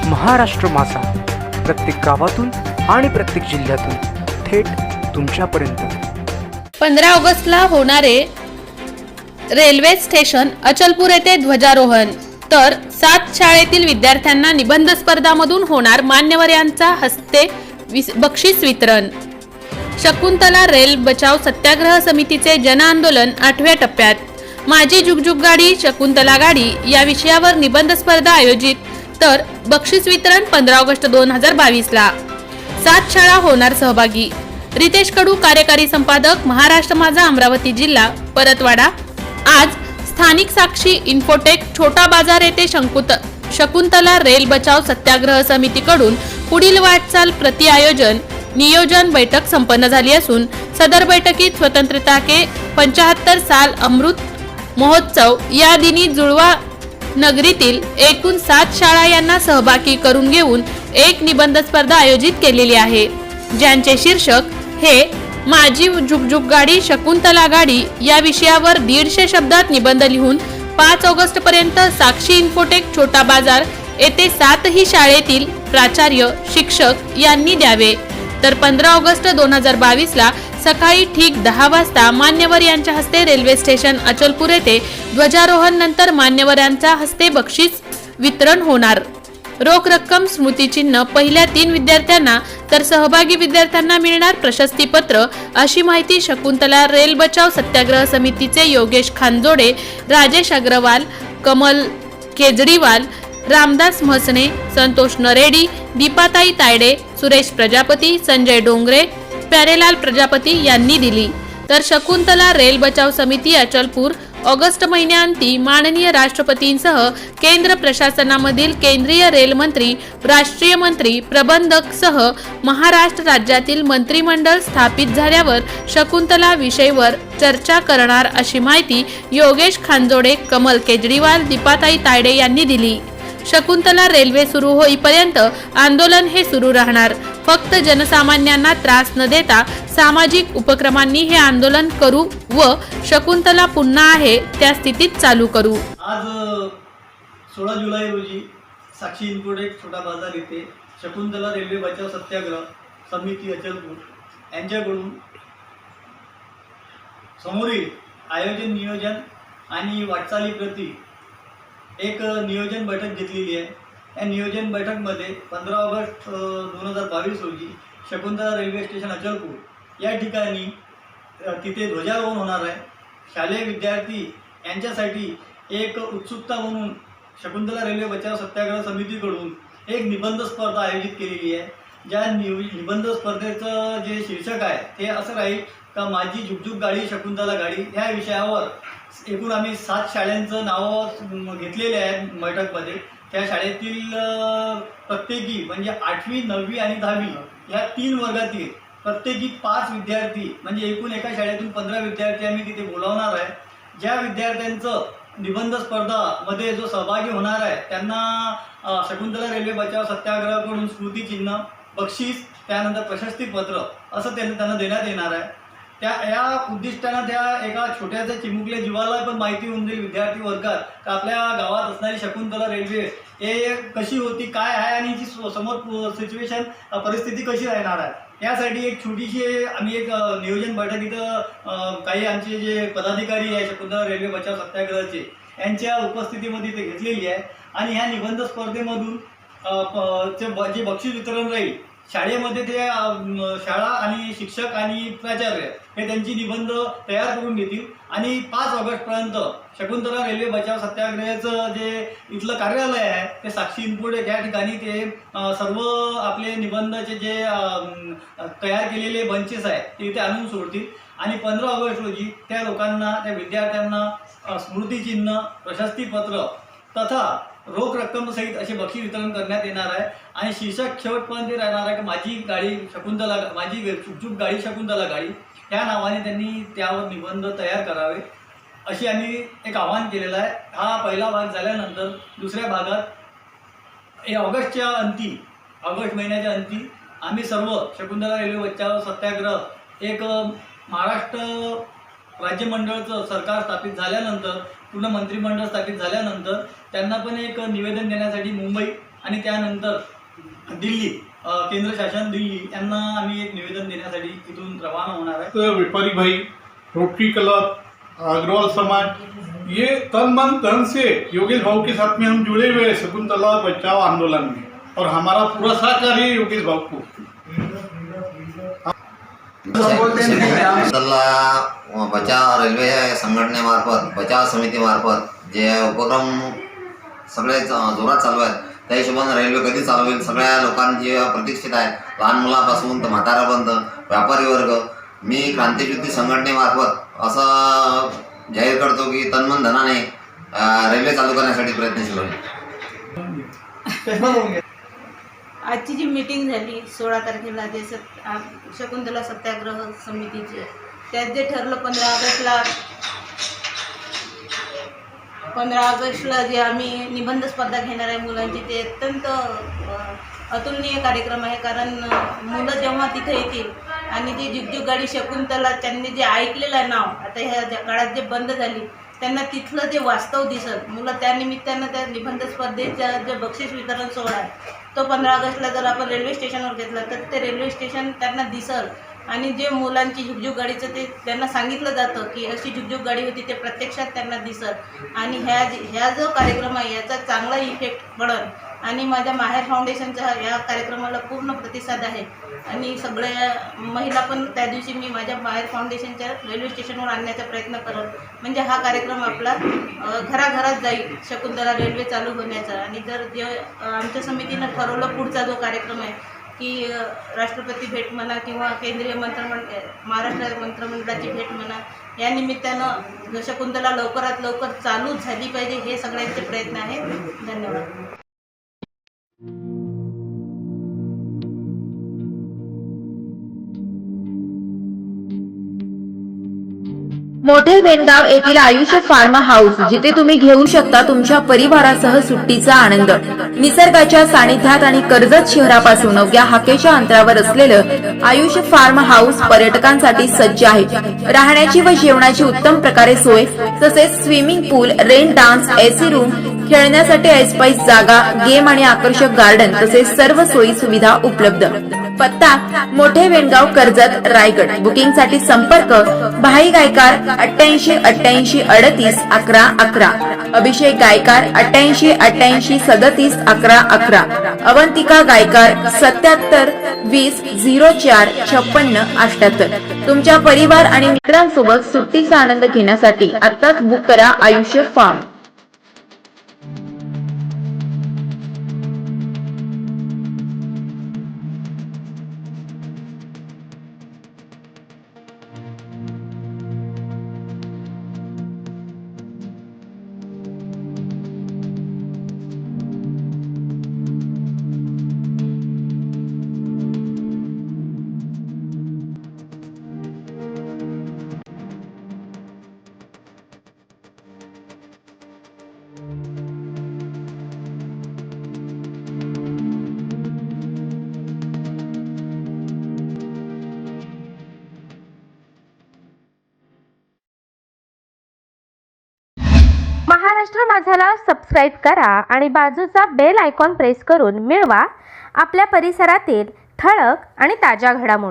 महाराष्ट्र माझा, प्रत्येक गावातून आणि प्रत्येक जिल्ह्यातून थेट तुमच्यापर्यंत। 15 ऑगस्टला होणारे रेल्वे स्टेशन अचलपूर येथे ध्वजारोहण, तर 7 शाळेतील विद्यार्थ्यांना निबंध स्पर्धामधून होणार मान्यवरांच्या हस्ते बक्षीस वितरण। शकुंतला रेल बचाव सत्याग्रह समितीचे जनआंदोलन 8व्या टप्प्यात। माझी जुगजुग गाडी शकुंतला गाडी या विषयावर निबंध स्पर्धा आयोजित, तर बक्षीस वितरण 15 ऑगस्ट 2022 ला। 7 शाळा होणार सहभागी। रितेश कडू, कार्यकारी संपादक, महाराष्ट्र माझा, अमरावती जिल्हा, परतवाडा। आज स्थानिक साक्षी इन्फोटेक छोटा बाजार येथे शकुंतला रेल बचाव सत्याग्रह समितीकडून पुढील वाटचाल प्रति आयोजन नियोजन बैठक संपन्न झाली असून, सदर बैठकीत स्वतंत्रता के 75 साल अमृत महोत्सव या दिनी जुळवा नगरीतील एकूण 7 शाळा यांना सहभागी करून घेऊन एक निबंध स्पर्धा आयोजित केलेली आहे, ज्यांचे शीर्षक हे माझी जुगजुग गाडी शकुंतला गाडी या विषयावर 150 शब्दात निबंध लिहून 5 ऑगस्ट पर्यंत साक्षी इन्फोटेक छोटा बाजार येथे 7ही शाळेतील प्राचार्य शिक्षक यांनी द्यावे, तर 15 ऑगस्ट 2022 ला सकाळी ठीक 10 वाजता मान्यवर यांच्या हस्ते रेल्वे स्टेशन अचलपूर येथे ध्वजारोहण नंतर मान्यवरांच्या हस्ते बक्षीस वितरण होणार। रोख रक्कम, स्मृतिचिन्ह पहिल्या 3 विद्यार्थ्यांना, तर सहभागी विद्यार्थ्यांना मिळणार प्रशस्तीपत्र, अशी माहिती शकुंतला रेल बचाव सत्याग्रह समितीचे योगेश खानजोडे, राजेश अग्रवाल, कमल केजरीवाल, रामदास म्हसने, संतोष नरेडी, दीपाताई तायडे, सुरेश प्रजापती, संजय डोंगरे, प्यारेलाल प्रजापती यांनी दिली। तर शकुंतला रेल बचाव समिती अचलपूर ऑगस्ट महिन्याअंती माननीय राष्ट्रपतींसह केंद्र प्रशासनामधील केंद्रीय रेल मंत्री, राष्ट्रीय मंत्री, प्रबंधक सह महाराष्ट्र राज्यातील मंत्रिमंडळ स्थापित झाल्यावर शकुंतला विषयवर चर्चा करणार, अशी माहिती योगेश खानजोडे, कमल केजरीवाल, दीपाताई तायडे यांनी दिली। शकुंतला रेल्वे सुरू होईपर्यंत आंदोलन हे सुरू राहणार। फक्त जनसामान्यांना त्रास न देता सामाजिक उपक्रमांनी हे आंदोलन करू व शकुंतला पुन्हा आहे त्या स्थितीत चालू करू। आज 16 जुलै रोजी साक्षी इन्फोटेक छोटा बाजार येथे शकुंतला रेल्वे बचाव सत्याग्रह समिती अचलपूर यांच्याकडून समोरील आयोजन, नियोजन आणि वाटचाली प्रति एक नियोजन बैठक घेतलेली आहे। या नियोजन बैठकमध्ये 15 ऑगस्ट 2022 रोजी शकुंतला रेल्वे स्टेशन अचलपूर या ठिकाणी तिथे ध्वजारोहण होणार आहे। शालेय विद्यार्थी यांच्यासाठी एक उत्सुकता म्हणून शकुंतला रेल्वे बचाव सत्याग्रह समितीकडून एक निबंध स्पर्धा आयोजित केलेली आहे। ज्या निबंध स्पर्धेचं जे शीर्षक आहे ते असं राहील का माझी जुगजुग गाडी शकुंतला गाडी ह्या विषयावर एकूण आम्ही 7 शाळांचं नावं घेतलेले आहेत बैठकमध्ये। त्या शाळेतील प्रत्येकी म्हणजे 8वी, 9वी आणि 10वी या 3 वर्गातील प्रत्येकी 5 विद्यार्थी म्हणजे एकूण एका शाळेतून 15 विद्यार्थी आम्ही तिथे बोलावणार आहे। ज्या विद्यार्थ्यांचं निबंध स्पर्धामध्ये जो सहभागी होणार आहे त्यांना शकुंतला रेल्वे बचाव सत्याग्रहाकडून स्मृतिचिन्ह, बक्षीस, त्यानंतर प्रशस्तीपत्र असं त्यांना देण्यात येणार आहे। या उद्दिष्टानं त्या एका छोट्याशा चिमुकल्या जीवाला पण माहिती होऊन जाईल विद्यार्थी वर्गात का आपल्या गावात असणारी शकुंतला रेल्वे हे कशी होती, काय आहे आणि जी समोर सिच्युएशन परिस्थिती कशी राहणार आहे। यासाठी एक छोटीशी आम्ही एक नियोजन बैठक इथं काही आमचे जे पदाधिकारी आहे शकुंतला रेल्वे बचाव सत्याग्रहाचे यांच्या उपस्थितीमध्ये ते घेतलेली आहे। आणि ह्या निबंध स्पर्धेमधून जे बक्षीस वितरण राहील शाळेमध्ये ते शाळा आणि शिक्षक आणि प्राचार्य हे त्यांची निबंध तयार करून घेतील आणि 5 ऑगस्टपर्यंत शकुंतला रेल्वे बचाव सत्याग्रहाचं जे इथलं कार्यालय आहे ते साक्षी इन्फोटेक या ठिकाणी ते सर्व आपले निबंधाचे जे तयार केलेले बंचेस आहेत ते इथे आणून सोडतील आणि 15 ऑगस्ट रोजी त्या लोकांना, त्या विद्यार्थ्यांना स्मृतिचिन्ह, प्रशस्तीपत्र तथा रोख रक्कम सहित असे बक्षीस वितरण करण्यात येणार आहे। आणि शीर्षक शेवटपर्यंत राहणार आहे की माझी गाडी शकुंतला, माझी जुगजुग गाडी शकुंतला गाडी या नावाने त्यांनी त्यावर निबंध तयार करावे अशी आम्ही एक आवाहन केलेलं आहे। हा पहिला भाग झाल्यानंतर दुसऱ्या भागात ऑगस्ट महिन्याच्या अंती आम्ही सर्व शकुंतला रेल्वे बचाव सत्याग्रह एक महाराष्ट्र राज्यमंडळाचं सरकार स्थापित झाल्यानंतर, पूर्ण मंत्रिमंडळ स्थापित झाल्यानंतर त्यांना पण एक निवेदन देण्यासाठी मुंबई आणि त्यानंतर दिल्ली केंद्र शासन दिल्ली यांना आम्ही एक निवेदन देण्यासाठी इथून रवाना होणार आहे. तो व्यापारी भाई, रोटरी क्लब, अग्रवाल समाज, ये तन मन धन से योगेश भाऊ के साथ में हम जुड़े हुए हैं शकुंतला बचाओ आंदोलन में, और हमारा पूरा सहकार है योगेश भाऊ को. शकुंतला बचाव रेल्वे संघटनेमार्फत, बचाव समितीमार्फत जे उपक्रम सगळे जोरात चालू आहेत, त्या हिशोबाने रेल्वे कधी चालू होईल सगळ्या लोकांची प्रतीक्षित आहे. लहान मुलापासून तर म्हातारापर्यंत, व्यापारी वर्ग. मी क्रांतिज्योती संघटनेमार्फत असं जाहीर करतो की तन्मन धनाने रेल्वे चालू करण्यासाठी प्रयत्नशील होईल. आजची जी मीटिंग झाली 16 तारखेला जे शकुंतला सत्याग्रह समितीची, त्यात जे ठरलं 15 ऑगस्टला जे आम्ही निबंध स्पर्धा घेणार आहे मुलांची, ते अत्यंत अतुलनीय कार्यक्रम आहे. कारण मुलं जेव्हा तिथे येतील आणि ती जुगजुग गाडी शकुंतला त्यांनी जे ऐकलेलं नाव आता ह्या काळात जे बंद झाली, त्यांना तिथलं जे वास्तव दिसत. मुलं त्यानिमित्तानं त्या निबंध स्पर्धेच्या जे बक्षीस वितरण सोहळा आहे तो 15 ऑगस्टला जर आपण रेल्वे स्टेशनवर घेतला तर ते रेल्वे स्टेशन त्यांना दिसल. आणि जे मुलांची जुगजुग गाडीचं ते त्यांना सांगितलं जातं की अशी जुगजुग गाडी होती, ते प्रत्यक्षात त्यांना दिसत. आणि ह्या जो कार्यक्रम आहे याचा चांगला इफेक्ट पडल. आणि माझ्या माहेर फाउंडेशनचा या कार्यक्रमाला पूर्ण प्रतिसाद आहे. आणि सगळ्या महिला पण त्या दिवशी मी माझ्या माहेर फाउंडेशनच्या रेल्वे स्टेशनवर आणण्याचा प्रयत्न करत, म्हणजे हा कार्यक्रम आपला घराघरात जाईल शकुंतला रेल्वे चालू होण्याचा. आणि जर जे आमच्या समितीनं ठरवलं पुढचा जो कार्यक्रम आहे की राष्ट्रपती भेट म्हणा किंवा केंद्रीय महाराष्ट्र मंत्रिमंडळाची भेट म्हणा, या निमित्तानं शकुंतला लवकरात लवकर चालू झाली पाहिजे, हे सगळ्यांचे प्रयत्न आहेत. धन्यवाद. मोठे वेणगाव येथील आयुष फार्म हाऊस, जिथे तुम्ही घेऊ शकता तुमच्या परिवारासह सुट्टीचा आनंद. निसर्गाच्या सानिध्यात आणि कर्जत शहरापासून अवघ्या हाकेच्या अंतरावर असलेलं आयुष फार्म हाऊस पर्यटकांसाठी सज्ज आहे. राहण्याची व जेवणाची उत्तम प्रकारे सोय, तसेच स्विमिंग पूल, रेन डान्स, एसी रूम, खेळण्यासाठी ऐसपैस जागा, गेम आणि आकर्षक गार्डन तसेच सर्व सोयी सुविधा उपलब्ध. पत्ता मोठे वेणगाव, कर्जत, रायगड. बुकिंग साठी संपर्क भाई गायकार 88 88 38 11 11, अभिषेक गायकार 88 88 37 11 11, अवंतिका गायकार 77 20 04 56 78. तुमच्या परिवार आणि मित्रांसोबत सुट्टीचा आनंद घेण्यासाठी आताच बुक करा आयुष्य फार्म. महाराष्ट्र माझाला सबस्क्राईब करा आणि बाजूचा बेल आयकॉन प्रेस करून मिळवा आपल्या परिसरातील ठळक आणि ताज्या घडामोडी.